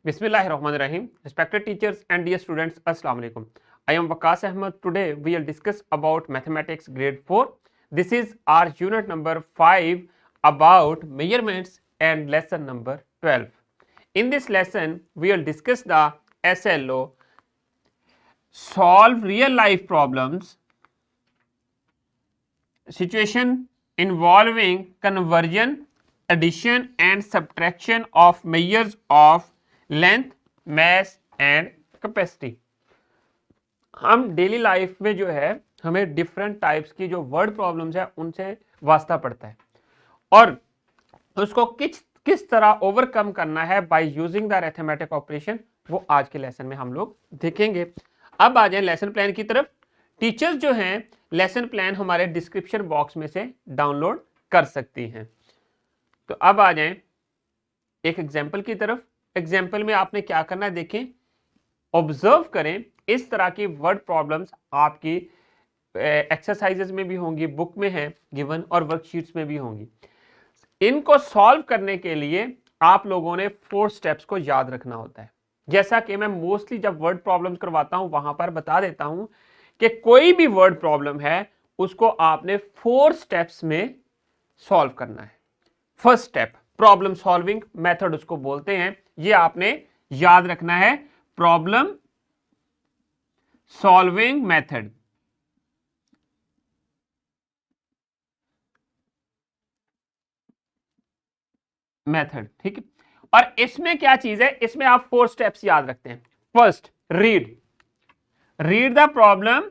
Bismillahirrahmanirrahim. Respected teachers and dear students, Assalamu alaikum. I am Waqas Ahmed. Today we will discuss about mathematics grade 4. This is our unit number 5 about measurements and lesson number 12. In this lesson we will discuss the SLO, solve real life problems, situation involving conversion, addition and subtraction of measures of length, mass and capacity. हम daily life में जो है हमें different types की जो word problems है उनसे वास्ता पड़ता है और उसको किस तरह ओवरकम करना है by using the arithmetic operation, वो आज के लेसन में हम लोग देखेंगे। अब आ जाए लेसन प्लान की तरफ। टीचर्स जो हैं लेसन प्लान हमारे डिस्क्रिप्शन बॉक्स में से डाउनलोड कर सकती हैं। तो अब आ जाए एक एग्जाम्पल की तरफ। एग्जाम्पल में आपने क्या करना है देखें, ऑब्जर्व करें। इस तरह की वर्ड प्रॉब्लम्स आपकी एक्सरसाइजेज में भी होंगी, बुक में है गिवन और वर्कशीट्स में भी होंगी। इनको सॉल्व करने के लिए आप लोगों ने 4 स्टेप्स को याद रखना होता है। जैसा कि मैं मोस्टली जब वर्ड प्रॉब्लम्स करवाता हूं वहां पर बता देता हूं कि कोई भी वर्ड प्रॉब्लम है उसको आपने 4 स्टेप्स में सॉल्व करना है। First step problem solving method उसको बोलते हैं, ये आपने याद रखना है, प्रॉब्लम सॉल्विंग मेथड। ठीक है। और इसमें क्या चीज है, इसमें आप 4 स्टेप्स याद रखते हैं। First, read the problem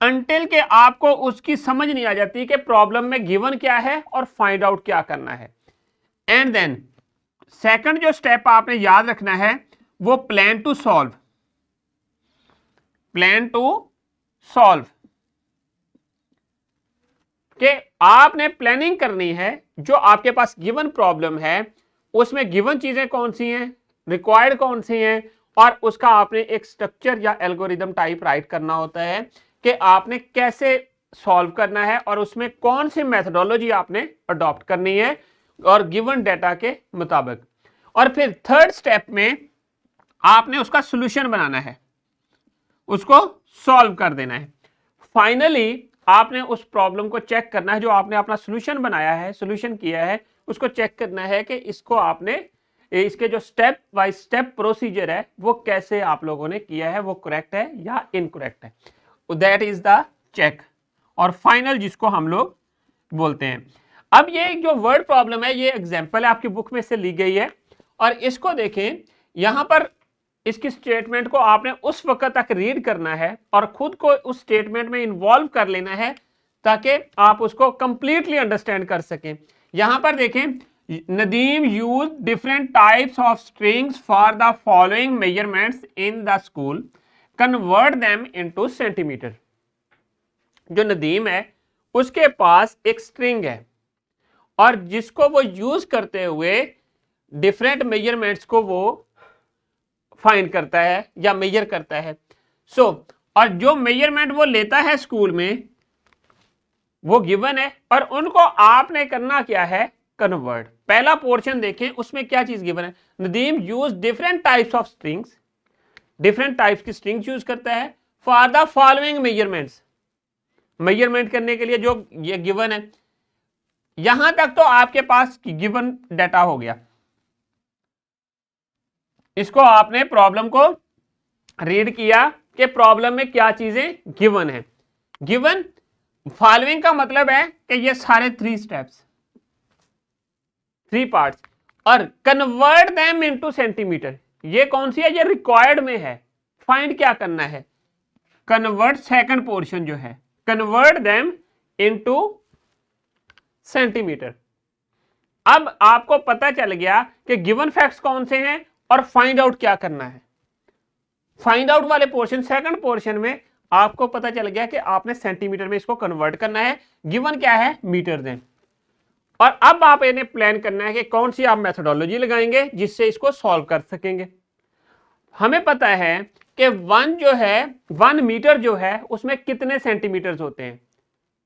until के आपको उसकी समझ नहीं आ जाती कि प्रॉब्लम में गिवन क्या है और फाइंड आउट क्या करना है। एंड देन सेकंड जो स्टेप आपने याद रखना है वो प्लान टू सॉल्व कि आपने प्लानिंग करनी है। जो आपके पास गिवन प्रॉब्लम है उसमें गिवन चीजें कौन सी हैं, रिक्वायर्ड कौन सी हैं, और उसका आपने एक स्ट्रक्चर या एल्गोरिदम टाइप राइट करना होता है कि आपने कैसे सॉल्व करना है और उसमें कौन सी मेथोडोलॉजी आपने अडॉप्ट करनी है और गिवन डेटा के मुताबिक। और फिर थर्ड स्टेप में आपने उसका सॉल्यूशन बनाना है, उसको सॉल्व कर देना है। फाइनली आपने उस प्रॉब्लम को चेक करना है, जो आपने अपना सॉल्यूशन बनाया है, सॉल्यूशन किया है, उसको चेक करना है कि इसको आपने इसके जो स्टेप बाय स्टेप प्रोसीजर है वो कैसे आप लोगों ने किया है, वो करेक्ट है या इनकरेक्ट है। दैट इज द चेक और फाइनल जिसको हम लोग बोलते हैं। अब ये जो वर्ड प्रॉब्लम है ये एग्जांपल है, आपकी बुक में से ली गई है और इसको देखें। यहां पर इसकी स्टेटमेंट को आपने उस वक्त तक रीड करना है और खुद को उस स्टेटमेंट में इन्वॉल्व कर लेना है ताकि आप उसको कंप्लीटली अंडरस्टैंड कर सकें। यहां पर देखें, Nadeem use different types of strings for the following measurements in the school, convert them into centimetre. जो नदीम है उसके पास एक स्ट्रिंग है और जिसको वो यूज करते हुए डिफरेंट मेजरमेंट्स को वो फाइंड करता है या मेजर करता है। और जो मेजरमेंट वो लेता है स्कूल में वो गिवन है और उनको आपने करना क्या है, कन्वर्ट। पहला पोर्शन देखें, उसमें क्या चीज गिवन है, Nadeem use different types of strings, different types की स्ट्रिंग्स यूज करता है for the following measurements, measurement करने के लिए जो ये गिवन है। यहां तक तो आपके पास गिवन डाटा हो गया। इसको आपने प्रॉब्लम को रीड किया कि प्रॉब्लम में क्या चीजें गिवन है। गिवन फॉलोइंग का मतलब है कि ये सारे 3 स्टेप्स, 3 पार्ट्स, और कन्वर्ट देम इनटू सेंटीमीटर, ये कौन सी है, ये रिक्वायर्ड में है। फाइंड क्या करना है, कन्वर्ट, सेकंड पोर्शन जो है कन्वर्ट देम इनटू सेंटीमीटर। अब आपको पता चल गया कि गिवन फैक्ट्स कौन से हैं और फाइंड आउट क्या करना है। फाइंड आउट वाले पोर्शन, सेकंड पोर्शन में आपको पता चल गया कि आपने सेंटीमीटर में इसको कन्वर्ट करना है, गिवन क्या है, मीटर दें। और अब आप इन्हें प्लान करना है कि कौन सी आप मेथोडोलॉजी लगाएंगे जिससे इसको सॉल्व कर सकेंगे। हमें पता है कि 1 मीटर जो है उसमें कितने सेंटीमीटर होते हैं,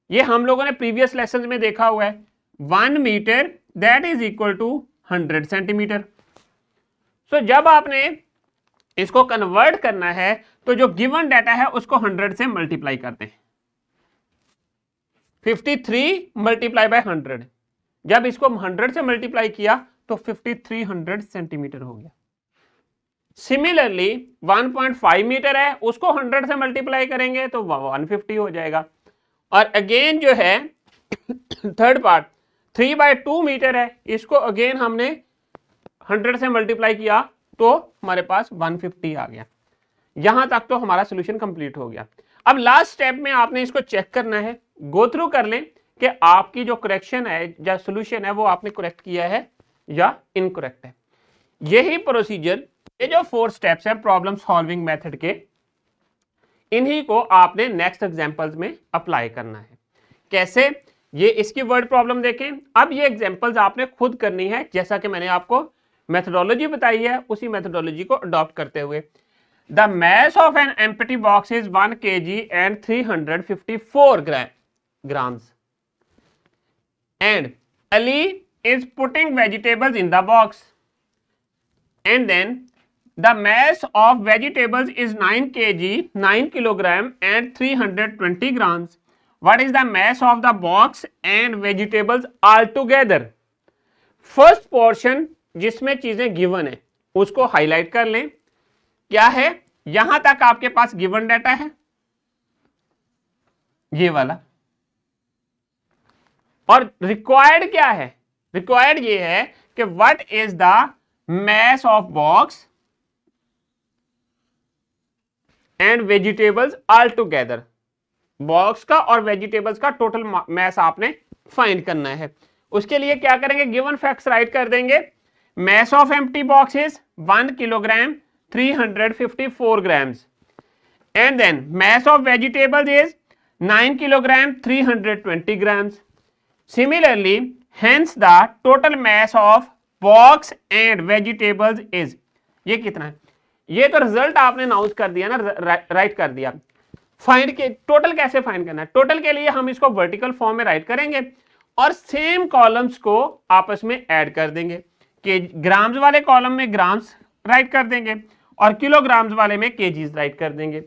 ये हम लोगों ने प्रीवियस लेसन में देखा हुआ है। 1 metre that is equal to 100 centimetre. So जब आपने इसको कन्वर्ट करना है तो जो गिवन डाटा है उसको 100 से मल्टीप्लाई करते हैं। 53 मल्टीप्लाई बाय 100, जब इसको 100 से मल्टीप्लाई किया तो 5300 सेंटीमीटर हो गया। सिमिलरली 1.5 मीटर है, उसको 100 से मल्टीप्लाई करेंगे तो 150 हो जाएगा। और अगेन जो है थर्ड पार्ट 3/2 मीटर है, इसको अगेन हमने 100 से मल्टीप्लाई किया तो हमारे पास 150 आ गया। यहां तक तो हमारा सोल्यूशन कंप्लीट हो गया। अब लास्ट स्टेप में आपने इसको चेक करना है, गो थ्रू कर लें कि आपकी जो करेक्शन है या सोल्यूशन है वो आपने करेक्ट किया है या इनकरेक्ट है। यही प्रोसीजर, ये जो 4 स्टेप्स है प्रॉब्लम सॉल्विंग मेथड के, इन्हीं को आपने नेक्स्ट एग्जांपल्स में अप्लाई करना है। कैसे? ये इसकी वर्ड प्रॉब्लम देखें। अब ये एग्जांपल्स आपने खुद करनी है, जैसा कि मैंने आपको मेथोडोलॉजी बताई है उसी मेथोडोलॉजी को अडॉप्ट करते हुए। The mass of an empty box is 1 kg and 354 grams and Ali is putting vegetables in the box and then the mass of vegetables is 9 kg 9 kilogram and 320 grams. What is the mass of the box and vegetables altogether? First portion जिसमें चीजें given है उसको highlight कर लें। क्या है? यहां तक आपके पास गिवन डाटा है ये वाला, और रिक्वायर्ड क्या है? रिक्वायर्ड ये है कि what is the mass of box and vegetables all together. Box का और वेजिटेबल्स का टोटल मैस आपने फाइंड करना है। उसके लिए क्या करेंगे? गिवन फैक्ट्स राइट कर देंगे। Mass of empty box is 1 kilogram 354 grams and then mass of vegetables is 9 kilogram 320 grams. Similarly, hence the total mass of box and vegetables is, ये कितना है? ये तो रिजल्ट आपने अनाउंस कर दिया ना, राइट कर दिया। फाइंड के टोटल कैसे फाइंड करना है? टोटल के लिए हम इसको वर्टिकल फॉर्म में राइट करेंगे और सेम कॉलम्स को आपस में ऐड कर देंगे कि ग्राम्स वाले कॉलम में ग्राम्स राइट कर देंगे और किलोग्राम्स वाले में केजीज राइट कर देंगे।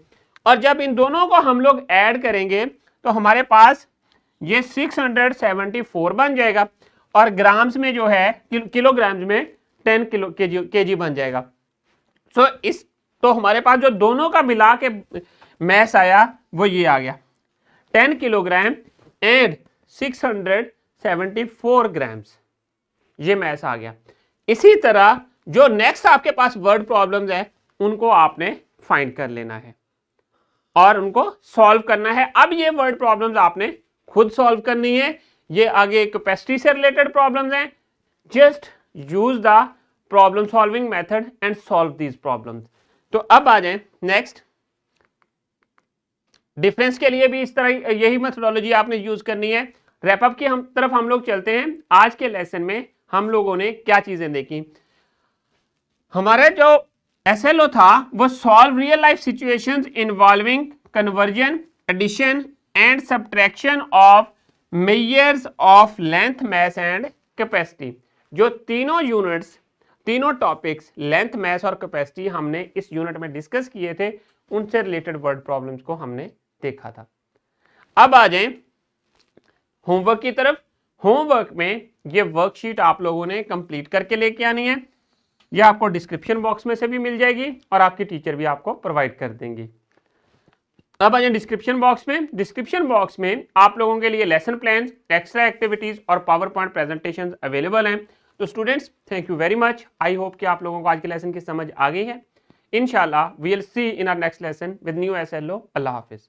और जब इन दोनों को हम लोग ऐड करेंगे तो हमारे पास ये 674 बन जाएगा और ग्राम्स में जो है किलोग्राम्स में 10 केजी बन जाएगा। सो इस तो हमारे पास जो दोनों का मिला के मैस आया वो ये आ गया 10 किलोग्राम एंड 674 ग्राम्स, ये मैस आ गया। इसी तरह जो नेक्स्ट आपके पास वर्ड प्रॉब्लम्स है उनको आपने फाइंड कर लेना है और उनको सॉल्व करना है। अब ये वर्ड प्रॉब्लम्स आपने खुद सॉल्व करनी है। ये आगे कैपेसिटी से रिलेटेड प्रॉब्लम्स हैं। Just use the problem solving method and solve these problems. तो अब आ जाएं नेक्स्ट। डिफरेंस के लिए भी इस तरह यही मेथोडोलॉजी आपने यूज करनी है। रैपअप की तरफ हम लोग चलते हैं। आज के लेसन में हम लोगों ने क्या चीजें देखी? हमारे जो SLO था वो solve real life situations involving conversion, addition and subtraction of measures of length, mass and capacity. जो तीनों यूनिट्स, तीनों टॉपिक्स लेंथ, मैस और कैपेसिटी हमने इस यूनिट में डिस्कस किए थे, उनसे रिलेटेड वर्ड प्रॉब्लम्स को हमने देखा था। अब आ जाएं होमवर्क की तरफ। होमवर्क में ये वर्कशीट आप लोगों ने कंप्लीट करके लेके आनी है। ये आपको डिस्क्रिप्शन बॉक्स में से भी मिल जाएगी और आपकी टीचर भी आपको प्रोवाइड कर देंगी। अब आ जाए डिस्क्रिप्शन बॉक्स में। डिस्क्रिप्शन बॉक्स में आप लोगों के लिए लेसन प्लान्स, एक्स्ट्रा एक्टिविटीज और पावर पॉइंट प्रेजेंटेशन अवेलेबल हैं। तो students, thank you very much. I hope कि आप लोगों को आज के लेसन की समझ आ गई है। इंशाल्लाह we will see in our next lesson with new SLO। अल्लाह हाफिज।